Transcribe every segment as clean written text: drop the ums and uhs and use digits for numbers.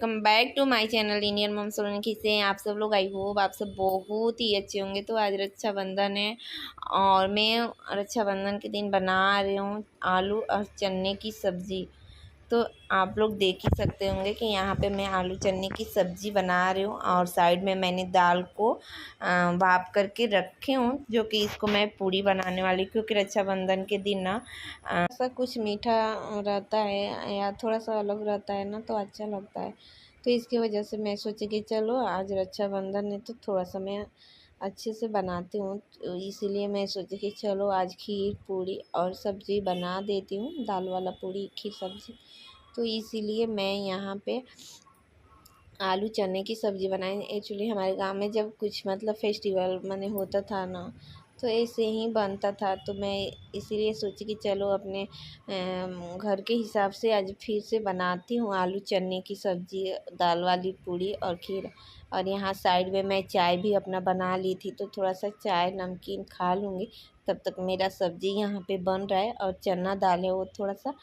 Welcome back to my channel Indian mom Solan. कैसे हैं आप सब लोग? आई होप आप सब बहुत ही अच्छे होंगे। तो आज रक्षाबंधन है और मैं रक्षाबंधन के दिन बना रही हूँ आलू और चने की सब्ज़ी। तो आप लोग देख ही सकते होंगे कि यहाँ पे मैं आलू चने की सब्ज़ी बना रही हूँ और साइड में मैंने दाल को भाप करके रखे हूँ, जो कि इसको मैं पूड़ी बनाने वाली, क्योंकि रक्षाबंधन के दिन ना ऐसा कुछ मीठा रहता है या थोड़ा सा अलग रहता है ना, तो अच्छा लगता है। तो इसकी वजह से मैं सोची कि चलो आज रक्षाबंधन है तो थोड़ा सा मैं अच्छे से बनाती हूँ, तो इसीलिए मैं सोची कि चलो आज खीर पूड़ी और सब्ज़ी बना देती हूँ, दाल वाला पूड़ी खीर सब्ज़ी। तो इसीलिए मैं यहाँ पे आलू चने की सब्ज़ी बनाई। एक्चुअली हमारे गांव में जब कुछ मतलब फेस्टिवल माने होता था ना, तो ऐसे ही बनता था, तो मैं इसीलिए सोची कि चलो अपने घर के हिसाब से आज फिर से बनाती हूँ आलू चने की सब्ज़ी, दाल वाली पूड़ी और खीर। और यहाँ साइड में मैं चाय भी अपना बना ली थी, तो थोड़ा सा चाय नमकीन खा लूँगी। तब तक मेरा सब्ज़ी यहाँ पे बन रहा है और चना दाल है वो थोड़ा सा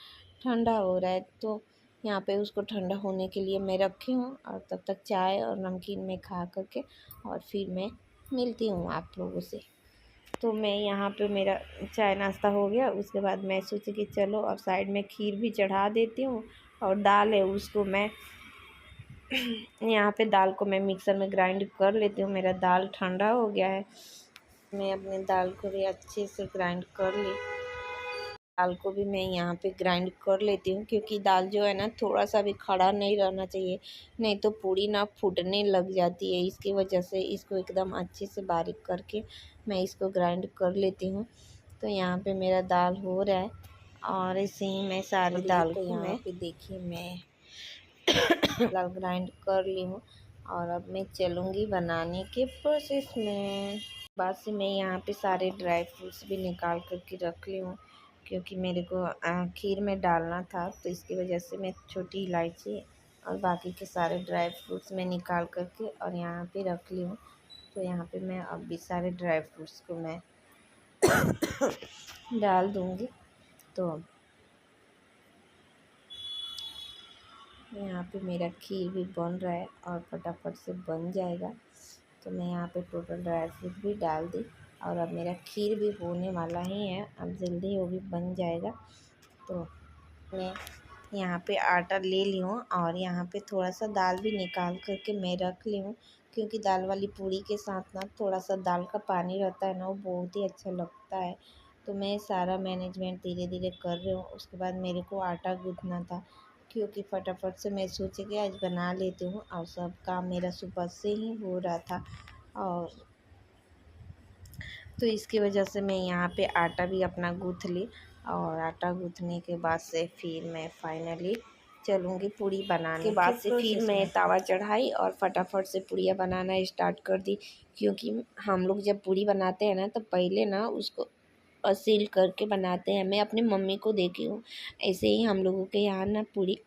ठंडा हो रहा है, तो यहाँ पे उसको ठंडा होने के लिए मैं रखी हूँ। और तब तक चाय और नमकीन में खा करके और फिर मैं मिलती हूँ आप लोगों से। तो मैं यहाँ पे मेरा चाय नाश्ता हो गया, उसके बाद मैं सोची कि चलो अब साइड में खीर भी चढ़ा देती हूँ। और दाल है उसको मैं यहाँ पे दाल को मैं मिक्सर में ग्राइंड कर लेती हूँ। मेरा दाल ठंडा हो गया है, मैं अपने दाल को भी अच्छे से ग्राइंड कर ली। दाल को भी मैं यहाँ पे ग्राइंड कर लेती हूँ, क्योंकि दाल जो है ना थोड़ा सा भी खड़ा नहीं रहना चाहिए, नहीं तो पूड़ी ना फूटने लग जाती है। इसकी वजह से इसको एकदम अच्छे से बारीक करके मैं इसको ग्राइंड कर लेती हूँ। तो यहाँ पे मेरा दाल हो रहा है और ऐसे ही मैं सारी दाल को यहाँ पे देखिए मैं दाल ग्राइंड कर ली हूँ। और अब मैं चलूँगी बनाने के प्रोसेस में। बाद से मैं यहाँ पे सारे ड्राई फ्रूट्स भी निकाल करके रख ली हूँ, क्योंकि मेरे को खीर में डालना था, तो इसकी वजह से मैं छोटी इलायची और बाकी के सारे ड्राई फ्रूट्स में निकाल करके और यहाँ पे रख ली हूँ। तो यहाँ पे मैं अब भी सारे ड्राई फ्रूट्स को मैं डाल दूँगी। तो यहाँ पे मेरा खीर भी बन रहा है और फटाफट से बन जाएगा। तो मैं यहाँ पे टोटल ड्राई फ्रूट भी डाल दी और अब मेरा खीर भी होने वाला ही है, अब जल्दी वो भी बन जाएगा। तो मैं यहाँ पे आटा ले ली हूँ और यहाँ पे थोड़ा सा दाल भी निकाल करके मैं रख ली हूँ, क्योंकि दाल वाली पूड़ी के साथ ना थोड़ा सा दाल का पानी रहता है ना, वो बहुत ही अच्छा लगता है। तो मैं सारा मैनेजमेंट धीरे धीरे कर रही हूँ। उसके बाद मेरे को आटा गूँथना था, क्योंकि फटाफट से मैं सोची कि आज बना लेती हूँ और सब काम मेरा सुबह से ही हो रहा था। और तो इसकी वजह से मैं यहाँ पे आटा भी अपना गूँथ ली और आटा गूँथने के बाद से फिर मैं फाइनली चलूँगी पूड़ी बनाने के बाद से फिर मैं तवा चढ़ाई और फटाफट से पूड़ियाँ बनाना स्टार्ट कर दी। क्योंकि हम लोग जब पूड़ी बनाते हैं ना, तो पहले ना उसको सील करके बनाते हैं। मैं अपनी मम्मी को देखी हूँ, ऐसे ही हम लोगों के यहाँ ना पूड़ी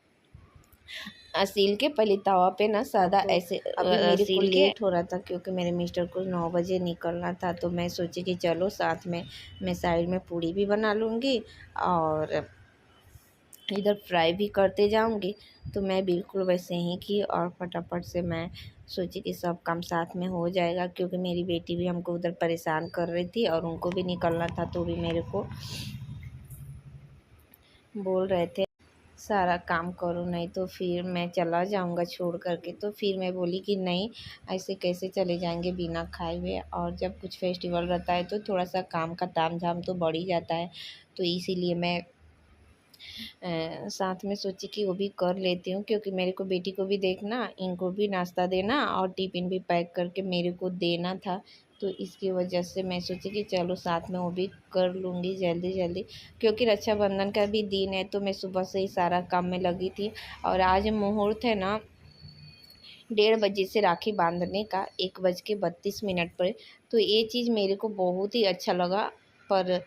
सील के पहले तवा पे ना सादा तो ऐसे अभी मेरे को लेट हो रहा था, क्योंकि मेरे मिस्टर को 9 बजे निकलना था। तो मैं सोची कि चलो साथ में मैं साइड में पूड़ी भी बना लूँगी और इधर फ्राई भी करते जाऊँगी। तो मैं बिल्कुल वैसे ही की और फटाफट से मैं सोची कि सब काम साथ में हो जाएगा, क्योंकि मेरी बेटी भी हमको उधर परेशान कर रही थी और उनको भी निकलना था, तो भी मेरे को बोल रहे थे सारा काम करो, नहीं तो फिर मैं चला जाऊंगा छोड़ करके। तो फिर मैं बोली कि नहीं, ऐसे कैसे चले जाएंगे बिना खाए हुए। और जब कुछ फेस्टिवल रहता है तो थोड़ा सा काम का ताम झाम तो बढ़ ही जाता है। तो इसीलिए मैं साथ में सोची कि वो भी कर लेती हूँ, क्योंकि मेरे को बेटी को भी देखना, इनको भी नाश्ता देना और टिफ़िन भी पैक करके मेरे को देना था। तो इसकी वजह से मैं सोची कि चलो साथ में वो भी कर लूँगी जल्दी जल्दी, क्योंकि रक्षाबंधन का भी दिन है। तो मैं सुबह से ही सारा काम में लगी थी और आज मुहूर्त है ना 1:30 बजे से राखी बांधने का, 1:32 पर। तो ये चीज़ मेरे को बहुत ही अच्छा लगा। पर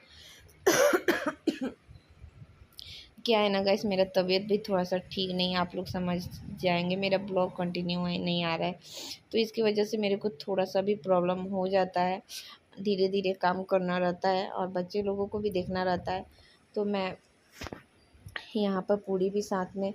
क्या है ना गाइस, मेरा तबीयत भी थोड़ा सा ठीक नहीं है, आप लोग समझ जाएंगे, मेरा ब्लॉग कंटिन्यू नहीं आ रहा है। तो इसकी वजह से मेरे को थोड़ा सा भी प्रॉब्लम हो जाता है, धीरे धीरे काम करना रहता है और बच्चे लोगों को भी देखना रहता है। तो मैं यहाँ पर पूड़ी भी साथ में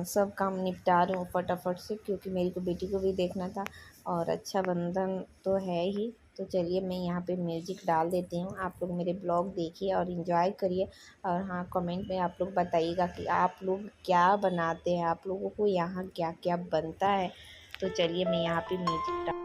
सब काम निपटा रही हूँ फटाफट से, क्योंकि मेरी को बेटी को भी देखना था और रक्षाबंधन तो है ही। तो चलिए मैं यहाँ पे म्यूज़िक डाल देती हूँ, आप लोग मेरे ब्लॉग देखिए और इन्जॉय करिए। और हाँ, कमेंट में आप लोग बताइएगा कि आप लोग क्या बनाते हैं, आप लोगों को यहाँ क्या क्या बनता है। तो चलिए मैं यहाँ पे म्यूज़िक डाल।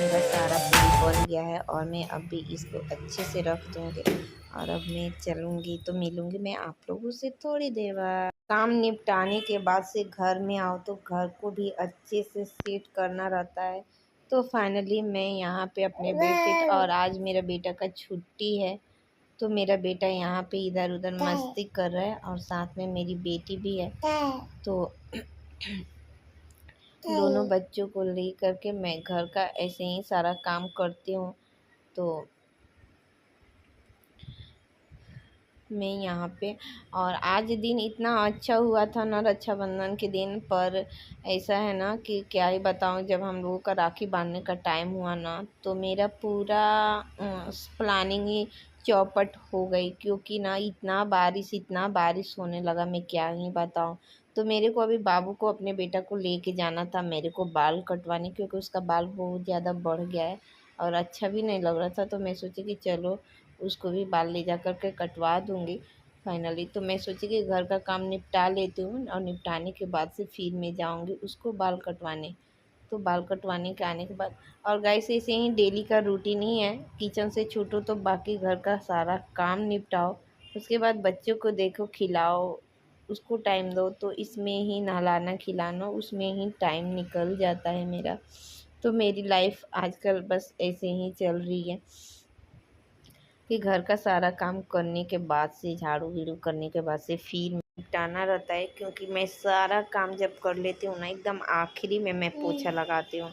मेरा सारा पूरी बन गया है और मैं अभी इसको अच्छे से रख दूँगी और अब मैं चलूँगी। तो मिलूँगी मैं आप लोगों से थोड़ी देर बाद। काम निपटाने के बाद से घर में आओ तो घर को भी अच्छे से सेट करना रहता है। तो फाइनली मैं यहाँ पे अपने बेडशीट, और आज मेरा बेटा का छुट्टी है तो मेरा बेटा यहाँ पे इधर उधर मस्ती कर रहा है और साथ में मेरी बेटी भी है। तो दोनों बच्चों को ले करके मैं घर का ऐसे ही सारा काम करती हूँ। तो मैं यहाँ पे, और आज दिन इतना अच्छा हुआ था ना रक्षाबंधन के दिन पर। ऐसा है ना कि क्या ही बताऊँ, जब हम लोगों का राखी बांधने का टाइम हुआ ना तो मेरा पूरा प्लानिंग ही चौपट हो गई, क्योंकि ना इतना बारिश होने लगा, मैं क्या ही बताऊँ। तो मेरे को अभी बाबू को, अपने बेटा को लेके जाना था मेरे को बाल कटवाने, क्योंकि उसका बाल बहुत ज़्यादा बढ़ गया है और अच्छा भी नहीं लग रहा था। तो मैं सोची कि चलो उसको भी बाल ले जा कर के कटवा दूँगी फाइनली। तो मैं सोची कि घर का काम निपटा लेती हूँ और निपटाने के बाद से फिर मैं जाऊँगी उसको बाल कटवाने। तो बाल कटवाने के आने के बाद, और गाइस ऐसे ही डेली का रूटीन ही है, किचन से छूटो तो बाकी घर का सारा काम निपटाओ, उसके बाद बच्चों को देखो, खिलाओ, उसको टाइम दो। तो इसमें ही नहलाना खिलाना उसमें ही टाइम निकल जाता है मेरा। तो मेरी लाइफ आजकल बस ऐसे ही चल रही है कि घर का सारा काम करने के बाद से, झाड़ू वीड़ू करने के बाद से फिर निपटाना रहता है, क्योंकि मैं सारा काम जब कर लेती हूँ ना एकदम आखिरी में मैं पोछा लगाती हूँ,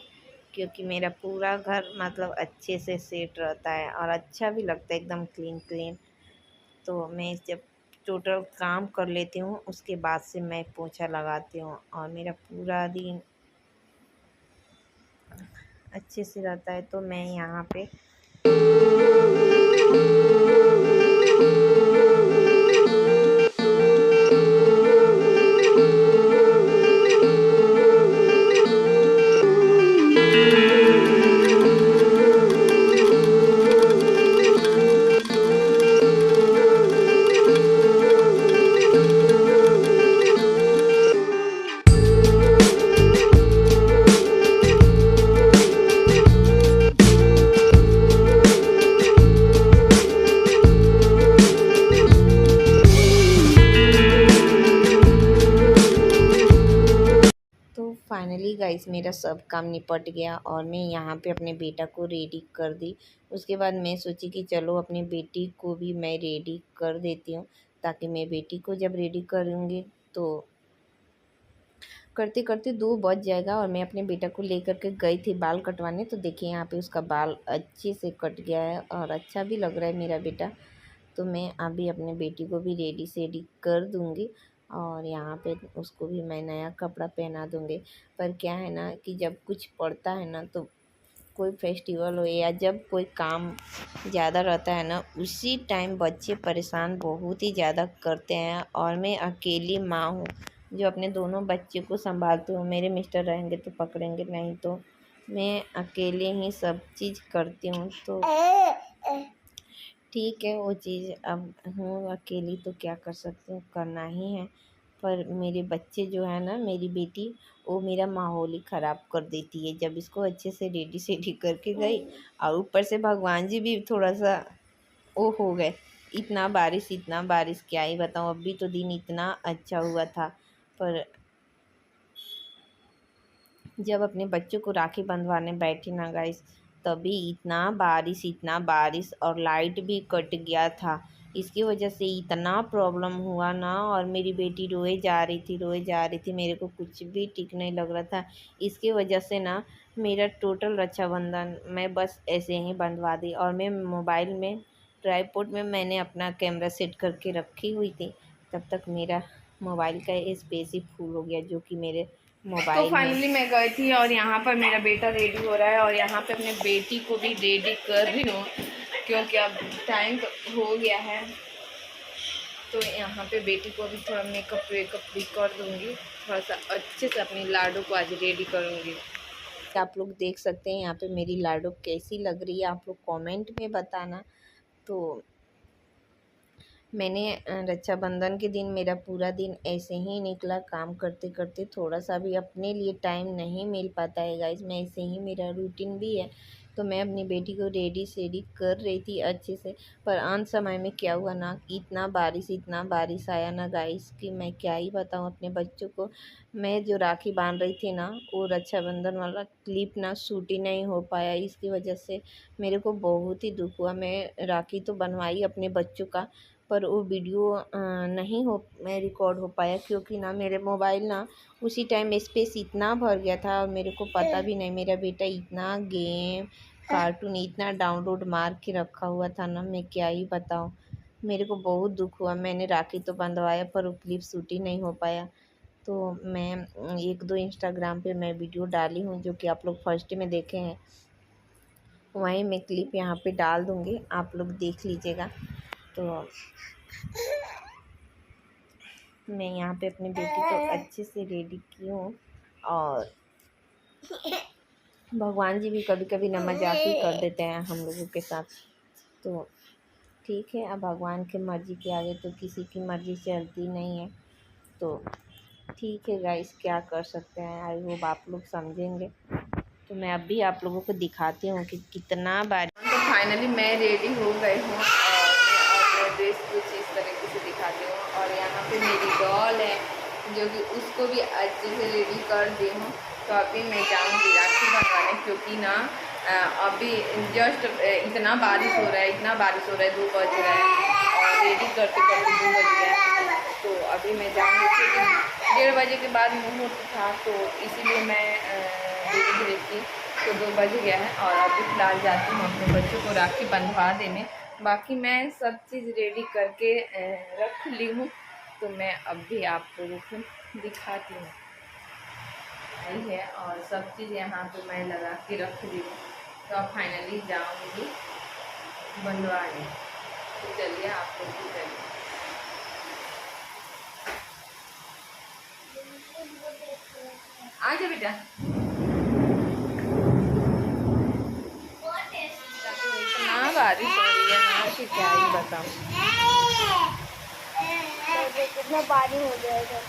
क्योंकि मेरा पूरा घर मतलब अच्छे से सेट रहता है और अच्छा भी लगता है एकदम क्लीन क्लीन। तो मैं जब टोटल काम कर लेती हूँ उसके बाद से मैं पोछा लगाती हूँ और मेरा पूरा दिन अच्छे से रहता है। तो मैं यहाँ पे तो फाइनली गाइस मेरा सब काम निपट गया और मैं यहाँ पे अपने बेटा को रेडी कर दी। उसके बाद मैं सोची कि चलो अपनी बेटी को भी मैं रेडी कर देती हूँ, ताकि मैं बेटी को जब रेडी करूँगी तो करते करते 2 बज जाएगा। और मैं अपने बेटा को लेकर के गई थी बाल कटवाने, तो देखिए यहाँ पे उसका बाल अच्छे से कट गया है और अच्छा भी लग रहा है मेरा बेटा। तो मैं अभी अपने बेटी को भी रेडी सेडी कर दूँगी और यहाँ पे उसको भी मैं नया कपड़ा पहना दूँगी। पर क्या है ना कि जब कुछ पड़ता है ना, तो कोई फेस्टिवल हो या जब कोई काम ज़्यादा रहता है ना, उसी टाइम बच्चे परेशान बहुत ही ज़्यादा करते हैं। और मैं अकेली माँ हूँ जो अपने दोनों बच्चे को संभालती हूँ। मेरे मिस्टर रहेंगे तो पकड़ेंगे, नहीं तो मैं अकेले ही सब चीज़ करती हूँ। तो ठीक है, वो चीज़ अब हूँ अकेली तो क्या कर सकती हूँ, करना ही है। पर मेरे बच्चे जो है ना, मेरी बेटी, वो मेरा माहौल ही ख़राब कर देती है। जब इसको अच्छे से रेडी सेडी करके गई और ऊपर से भगवान जी भी थोड़ा सा वो हो गए। इतना बारिश क्या ही बताऊँ, अभी तो दिन इतना अच्छा हुआ था। पर जब अपने बच्चों को राखी बंधवाने बैठी ना गाइस, तभी इतना बारिश और लाइट भी कट गया था। इसकी वजह से इतना प्रॉब्लम हुआ ना, और मेरी बेटी रोए जा रही थी, मेरे को कुछ भी ठीक नहीं लग रहा था। इसकी वजह से ना मेरा टोटल रक्षाबंधन मैं बस ऐसे ही बंधवा दी। और मैं मोबाइल में ट्राईपोड में मैंने अपना कैमरा सेट करके रखी हुई थी, तब तक मेरा मोबाइल का स्पेस ही फुल हो गया, जो कि मेरे तो मोबाइल फाइनली मैं गई थी और यहाँ पर मेरा बेटा रेडी हो रहा है और यहाँ पे अपने बेटी को भी रेडी कर रही हूँ, क्योंकि अब टाइम हो गया है। तो यहाँ पे बेटी को भी थोड़ा मेकअप वेकअप भी कर दूँगी, थोड़ा सा अच्छे से अपनी लाडो को आज रेडी करूँगी। आप लोग देख सकते हैं यहाँ पे मेरी लाडो कैसी लग रही है, आप लोग कमेंट में बताना। तो मैंने रक्षाबंधन के दिन मेरा पूरा दिन ऐसे ही निकला, काम करते करते। थोड़ा सा भी अपने लिए टाइम नहीं मिल पाता है गाइस, मैं ऐसे ही मेरा रूटीन भी है। तो मैं अपनी बेटी को रेडी सेडी कर रही थी अच्छे से, पर अंत समय में क्या हुआ ना, इतना बारिश आया ना गाइस कि मैं क्या ही बताऊँ अपने बच्चों को। मैं जो राखी बांध रही थी ना, वो रक्षाबंधन वाला क्लिप ना शूट ही नहीं हो पाया। इसकी वजह से मेरे को बहुत ही दुख हुआ। मैं राखी तो बनवाई अपने बच्चों का, पर वो वीडियो नहीं हो मैं रिकॉर्ड हो पाया, क्योंकि ना मेरे मोबाइल ना उसी टाइम स्पेस इतना भर गया था, और मेरे को पता भी नहीं। मेरा बेटा इतना गेम कार्टून इतना डाउनलोड मार के रखा हुआ था ना, मैं क्या ही बताऊँ। मेरे को बहुत दुख हुआ। मैंने राखी तो बंधवाया, पर वो क्लिप शूट ही नहीं हो पाया। तो मैं एक दो इंस्टाग्राम पे मैं वीडियो डाली हूँ, जो कि आप लोग फर्स्ट में देखे हैं, वहीं मैं क्लिप यहाँ पे डाल दूँगी, आप लोग देख लीजिएगा। तो मैं यहाँ पे अपनी बेटी को अच्छे से रेडी की हूँ, और भगवान जी भी कभी कभी ना मजाक ही कर देते हैं हम लोगों के साथ। तो ठीक है, अब भगवान की मर्ज़ी के आगे तो किसी की मर्ज़ी चलती नहीं है। तो ठीक है गाइस, क्या कर सकते हैं, आई होप आप लोग समझेंगे। तो मैं अभी आप लोगों को दिखाती हूँ कि कितना बार। तो फाइनली मैं रेडी हो गई हूँ और मैं अपने ड्रेस कुछ इस तरीके से दिखाती हूँ। और यहाँ पे मेरी डॉल है, जो कि उसको भी अच्छे से रेडी कर दी हूँ। तो अभी मैं जाऊँगी राखी बनवाने, क्योंकि ना अभी जस्ट इतना बारिश हो रहा है, 2 बज रहा है और रेडी करते करते 2 बज गया है। तो अभी मैं जाऊँगी, क्योंकि 1:30 बजे के बाद मुहूर्त था, तो इसीलिए मैं रेडी हुई थी। तो 2 बज गया है और अभी फ़िलहाल जाती हूँ अपने बच्चों को राखी बंधवा देने। बाकी मैं सब चीज़ रेडी करके रख ली हूँ, तो मैं अभी आप लोगों को दिखाती हूँ। आई है और सब चीज़ यहाँ पे मैं लगा के रख दी हूँ। तो अब फाइनली जाऊँगी बंधवाने। तो चलिए आप लोग भी चलिए। आ जा बेटा। इतना बारिश हो रही है ना कि क्या ही बताऊँ। कितना पानी हो जाएगा।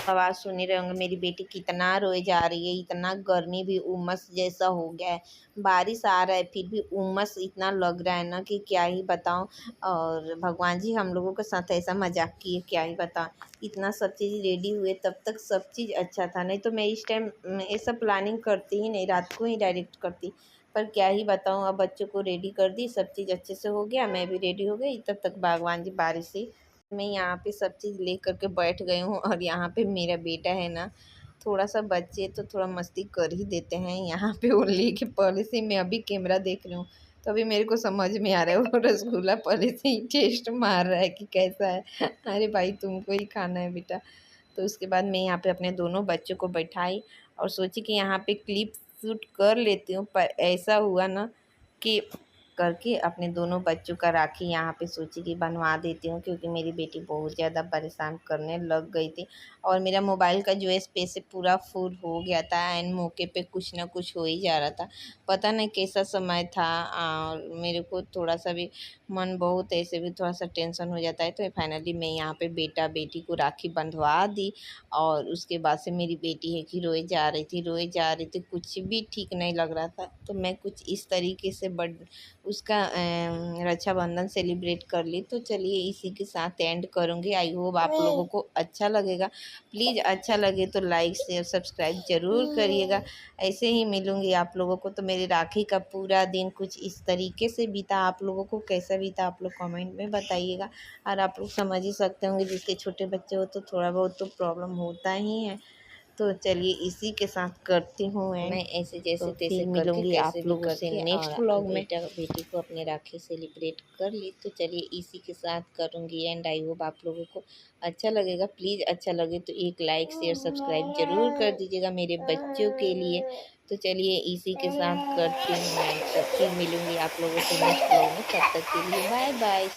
आवाज़ सुन ही रहे होंगे, मेरी बेटी कितना रोए जा रही है। इतना गर्मी भी उमस जैसा हो गया है, बारिश आ रहा है फिर भी उमस इतना लग रहा है ना कि क्या ही बताऊं। और भगवान जी हम लोगों के साथ ऐसा मजाक किए, क्या ही बताऊं। इतना सब चीज़ रेडी हुए तब तक सब चीज़ अच्छा था, नहीं तो मैं इस टाइम ये सब प्लानिंग करती ही नहीं, रात को ही डायरेक्ट करती। पर क्या ही बताऊं, अब बच्चों को रेडी कर दी, सब चीज़ अच्छे से हो गया, मैं भी रेडी हो गई। तब तक भगवान जी बारिश से मैं यहाँ पे सब चीज़ ले कर के बैठ गई हूँ। और यहाँ पे मेरा बेटा है ना, थोड़ा सा बच्चे तो थोड़ा मस्ती कर ही देते हैं। यहाँ पे वो लेके पहले से मैं अभी कैमरा देख रही हूँ, तो अभी मेरे को समझ में आ रहा है वो रसगुल्ला पहले से ही टेस्ट मार रहा है कि कैसा है। अरे भाई तुमको ही खाना है बेटा। तो उसके बाद मैं यहाँ पे अपने दोनों बच्चों को बैठाई और सोची कि यहाँ पे क्लिप शूट कर लेती हूँ, पर ऐसा हुआ ना कि करके अपने दोनों बच्चों का राखी यहाँ पे सोची कि बनवा देती हूँ, क्योंकि मेरी बेटी बहुत ज़्यादा परेशान करने लग गई थी। और मेरा मोबाइल का जो है स्पेस पूरा फुल हो गया था एंड मौके पे कुछ ना कुछ हो ही जा रहा था। पता नहीं कैसा समय था और मेरे को थोड़ा सा भी मन बहुत ऐसे भी थोड़ा सा टेंशन हो जाता है। तो फाइनली मैं यहाँ पे बेटा बेटी को राखी बंधवा दी और उसके बाद से मेरी बेटी है कि रोए जा रही थी, कुछ भी ठीक नहीं लग रहा था। तो मैं कुछ इस तरीके से उसका रक्षाबंधन सेलिब्रेट कर ली। तो चलिए इसी के साथ एंड करूँगी। आई होप आप लोगों को अच्छा लगेगा। प्लीज़ अच्छा लगे तो लाइक शेयर सब्सक्राइब ज़रूर करिएगा। ऐसे ही मिलूँगी आप लोगों को। तो मेरी राखी का पूरा दिन कुछ इस तरीके से बीता। आप लोगों को कैसा बीता आप लोग कमेंट में बताइएगा। और आप लोग समझ ही सकते होंगे जिसके छोटे बच्चे हो तो थोड़ा बहुत तो प्रॉब्लम होता ही है। तो चलिए इसी के साथ करती हूँ एंड मैं ऐसे जैसे तो तैसे मिलूंगी आप लोगों से नेक्स्ट व्लॉग में। बेटा बेटी को अपने राखी सेलिब्रेट कर ली। तो चलिए इसी के साथ करूँगी एंड आई होप आप लोगों को अच्छा लगेगा। प्लीज़ अच्छा लगे तो एक लाइक शेयर सब्सक्राइब ज़रूर कर दीजिएगा मेरे बच्चों के लिए। तो चलिए इसी के साथ करती हूँ एंड तब फिर मिलूंगी आप लोगों से नेक्स्ट व्लॉग में। तब तक के लिए बाय बाय।